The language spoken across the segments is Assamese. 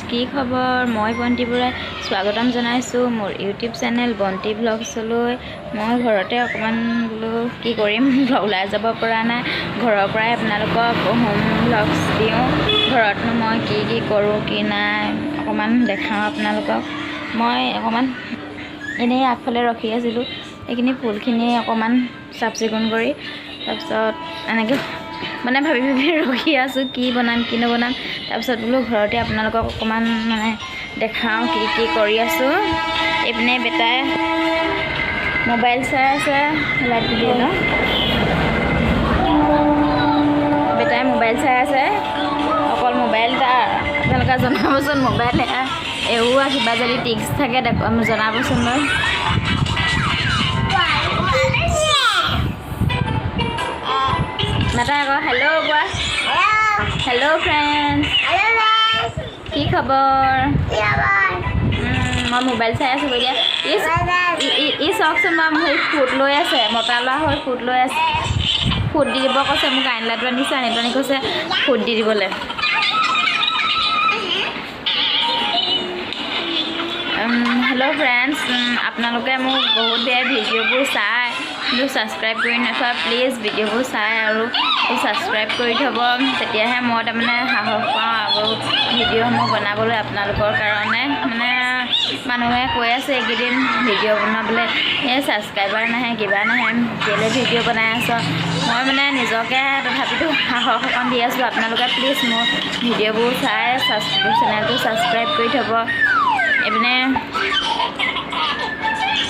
কি খবৰ মই বন্তি বৰাই স্বাগতম জনাইছোঁ মোৰ ইউটিউব চেনেল বন্তি ব্লগছলৈ। মই ঘৰতে অকমান বোলো কি কৰিম ওলাই যাব পৰা নাই, ঘৰৰ পৰাই আপোনালোকক হোম ব্লগছ দিওঁ। ঘৰতনো মই কি কৰোঁ কি নাই অকমান দেখাওঁ আপোনালোকক। মই অকমান এনেই আগফালে ৰখি আছিলোঁ, এইখিনি ফুলখিনি অকমান চাফ চিকুণ কৰি তাৰপিছত এনেকৈ মানে ভাবি ৰখি আছোঁ কি বনাম কি নবনাম। তাৰপিছত বোলো ঘৰতে আপোনালোকক অকণমান মানে দেখাওঁ কি কৰি আছোঁ। এইপিনে বেটাই মোবাইল চাই আছে, লাইটটো দি লওঁ। বেটাই মোবাইল চাই আছে, অকল মোবাইল তাৰ আপোনালোকে জনাবচোন। মোবাইল এওৱা কিবা যদি টিক্স থাকে জনাবচোন বাৰু। নাটা আকৌ হেল্ল' কোৱা। হেল্ল' ফ্ৰেণ্ডছ, কি খবৰ? মই মোবাইল চাই আছোঁ এতিয়া। ই চাওকচোন মই হেৰি ফুট লৈ আছে, মতা ল'ৰা হৈ ফুট লৈ আছে। ফুট দি দিব কৈছে, মোক কাৰেণ্ট লাইটটো আনিছে, আনি কৈছে ফুট দি দিবলৈ। হেল্ল' ফ্ৰেণ্ডছ, আপোনালোকে মোক বহুত বেয়া ভিডিঅ'বোৰ চাই কিন্তু ছাবস্ক্ৰাইব কৰি নথোৱা, প্লিজ ভিডিঅ'বোৰ চাই আৰু ছাবস্ক্ৰাইব কৰি থ'ব, তেতিয়াহে মই তাৰমানে সাহস পাওঁ আৰু ভিডিঅ'সমূহ বনাবলৈ আপোনালোকৰ কাৰণে। মানে মানুহে কৈ আছে এইকেইদিন ভিডিঅ' বনাবলৈ ছাবস্ক্ৰাইবাৰ নাহে কিবা নাহে, কেলৈ ভিডিঅ' বনাই আছ। মই মানে নিজকে তথাপিতো সাহস অকণ দি আছোঁ। আপোনালোকে প্লিজ মোৰ ভিডিঅ'বোৰ চাই চেনেলটো ছাবস্ক্ৰাইব কৰি থ'ব। এইপিনে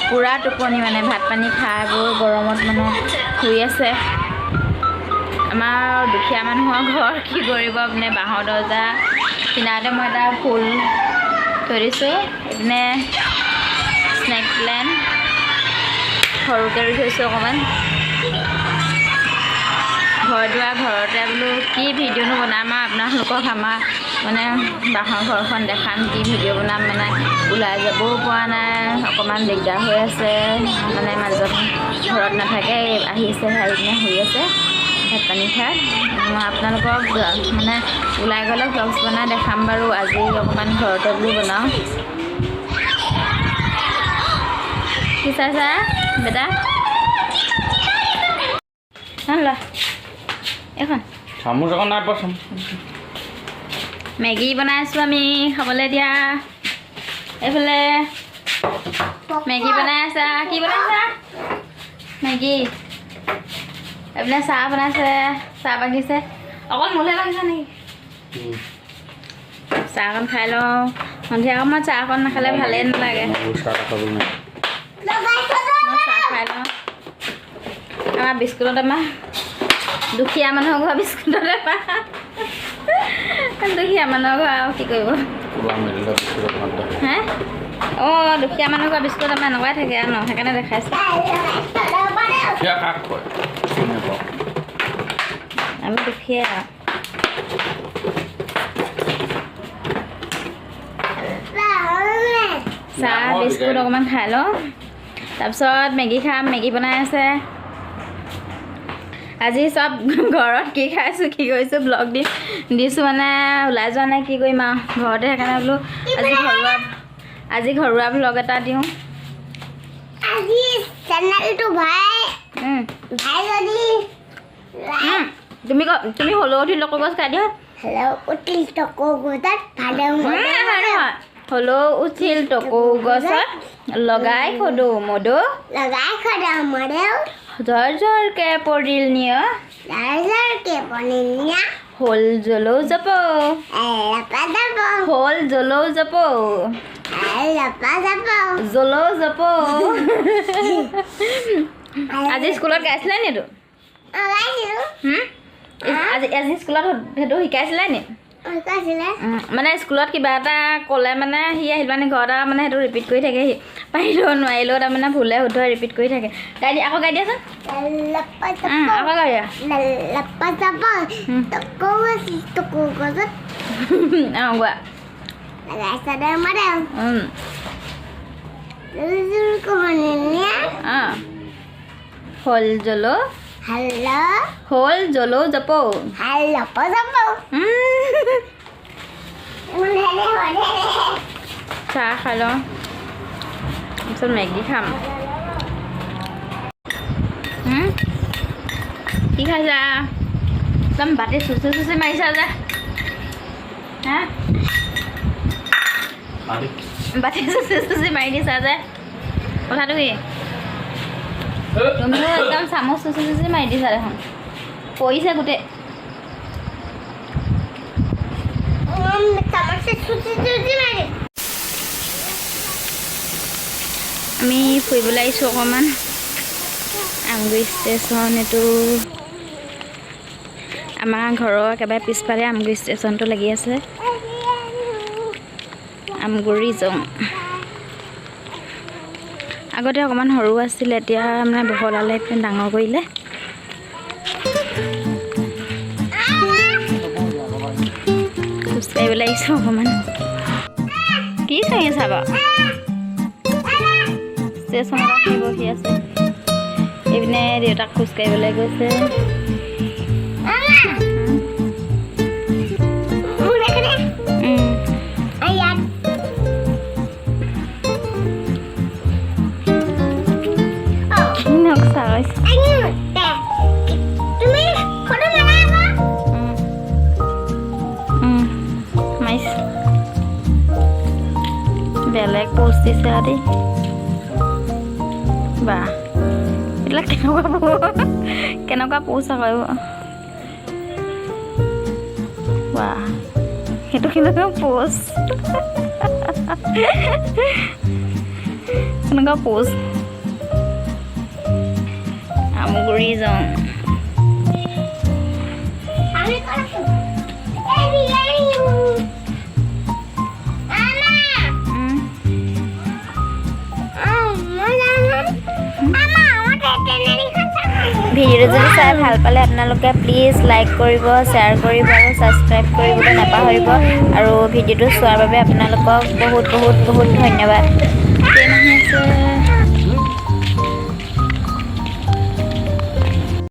পূৰা টোপনি মানে ভাত পানী খাই বৈ গৰমত মানে শুই আছে। আমাৰ দুখীয়া মানুহৰ ঘৰ কি কৰিব, মানে বাঁহৰ দৰ্জা কিনাৰতে মই এটা ফুল থৈ দিছোঁ। এইপিনে স্নেক প্লেণ্ট সৰুকৈ ৰুই থৈছোঁ অকণমান। ঘৰ দুৱাৰ ঘৰতে বোলো কি ভিডিঅ'নো বনাম আৰু আপোনালোকক আমাৰ মানে বাঁহৰ ঘৰখন দেখাম, কি ভিডিঅ' বনাম। মানে ওলাই যাবও পৰা নাই, অকণমান দিগদাৰ হৈ আছে। মানে মাজত ঘৰত নাথাকে, আহিছে আহি পিনে শুই আছে ভাত পানী খাই। মই আপোনালোকক মানে ওলাই গ'লে ভ্লগছ বনাই দেখাম বাৰু। আজি অকণমান ঘৰতে বোলো বনাওঁ। কি চাইছা বেটা? লোৱা এখন চামুচ এখন নাই পোৱা। মেগী বনাইছোঁ আমি খাবলৈ দিয়া। এইফালে মেগী বনাই আছা। কি বনাইছা? মেগী। এইপিনে চাহ বনাইছে, চাহ বাগিছে। অকল মোলৈ বাগিছে নেকি? চাহ অকণ খাই লওঁ। সন্ধিয়া সময়ত চাহ অকণ নাখালে ভালেই নালাগে। চাহ খাই লওঁ। আমাৰ বিস্কুটত আমাৰ দুখীয়া মানুহৰ ঘৰ বিস্কুটতে পায়। দুখীয়া মানুহৰ ঘৰ আৰু কি কৰিব। হে অঁ, দুখীয়া মানুহৰ ঘৰ বিস্কুট আমাৰ এনেকুৱাই থাকে আৰু ন, সেইকাৰণে দেখাইছোঁ। আমি দুখীয়া। চাহ বিস্কুট অকণমান খাই লওঁ, তাৰপিছত মেগী খাম। মেগী বনাই আছে। আজি চব ঘৰত কি খাইছোঁ কি কৰিছোঁ ব্লগ দিছোঁ। মানে ওলাই যোৱা নাই, কি কৰিম আৰু ঘৰতে, সেইকাৰণে বোলো আজি ঘৰুৱা ব্লগ এটা দিওঁ। তুমি হ'লেও উঠিল টকৌ গছ খাই দিয়া। হ'লেও উঠিল টকৌ গছত লগাই সদৌ মদৌ জৰকে পৰিল নিয় হ'ল জলৌ জপ হ'ল জলৌ জপ জলৌ জপ। আজি স্কুলত গাইছিলে নি এইটো? আজি স্কুলত সেইটো শিকাইছিলে নি? মানে স্কুলত কিবা এটা ক'লে মানে সি আহিল মানে ঘৰত আৰু মানে সেইটো ৰিপিট কৰি থাকে। সি পাৰিলেও নোৱাৰিলেও তাৰমানে ভুলে শুদ্ধই ৰিপিট কৰি থাকে। গাই দিয়া, আকৌ গাই দিয়াচোন। আকৌ গাই দিয়া। অঁ গোৱা। হ'ল জলৌ হ'ল জলৌ জপৌ। চাহ খাই লওঁ তাৰপিছত মেগী খাম কি খাইছা একদম বাটি চুচি মাৰিছা যে হা বাটি চুচি মাৰি দিছা যে কথাটো কি তুমিও একদম চামুচ চুচি মাৰি দিছা দেখোন পৰিছে গোটেই আমি ফুৰিবলৈ আহিছোঁ অকণমান আমগুৰি ষ্টেচন এইটো আমাৰ ঘৰৰ একেবাৰে পিছফালে আমগুৰি ষ্টেচনটো লাগি আছে আমগুৰি জং আগতে অকণমান সৰু আছিলে এতিয়া মানে বহলালে ডাঙৰ কৰিলে খোজকাঢ়িবলৈ আহিছোঁ অকণমান কি চাই চাব ষ্টেচনত আহি বহি আছে এইপিনে দেউতাক খোজকাঢ়িবলৈ গৈছে বেলেগ পোষ্ট দিছে দেই বা এইবিলাক কেনেকুৱা পোষ্ট আকৌ বা সেইটো কেনেকুৱা পোষ্ট কেনেকুৱা পোষ্ট আমগুৰি যাওঁ ভিডিঅ'টো যদি চাই ভাল পালে আপোনালোকে প্লিজ লাইক কৰিব শ্বেয়াৰ কৰিব আৰু ছাবস্ক্ৰাইব কৰিবলৈ নাপাহৰিব আৰু ভিডিঅ'টো চোৱাৰ বাবে আপোনালোকক বহুত বহুত বহুত ধন্যবাদ।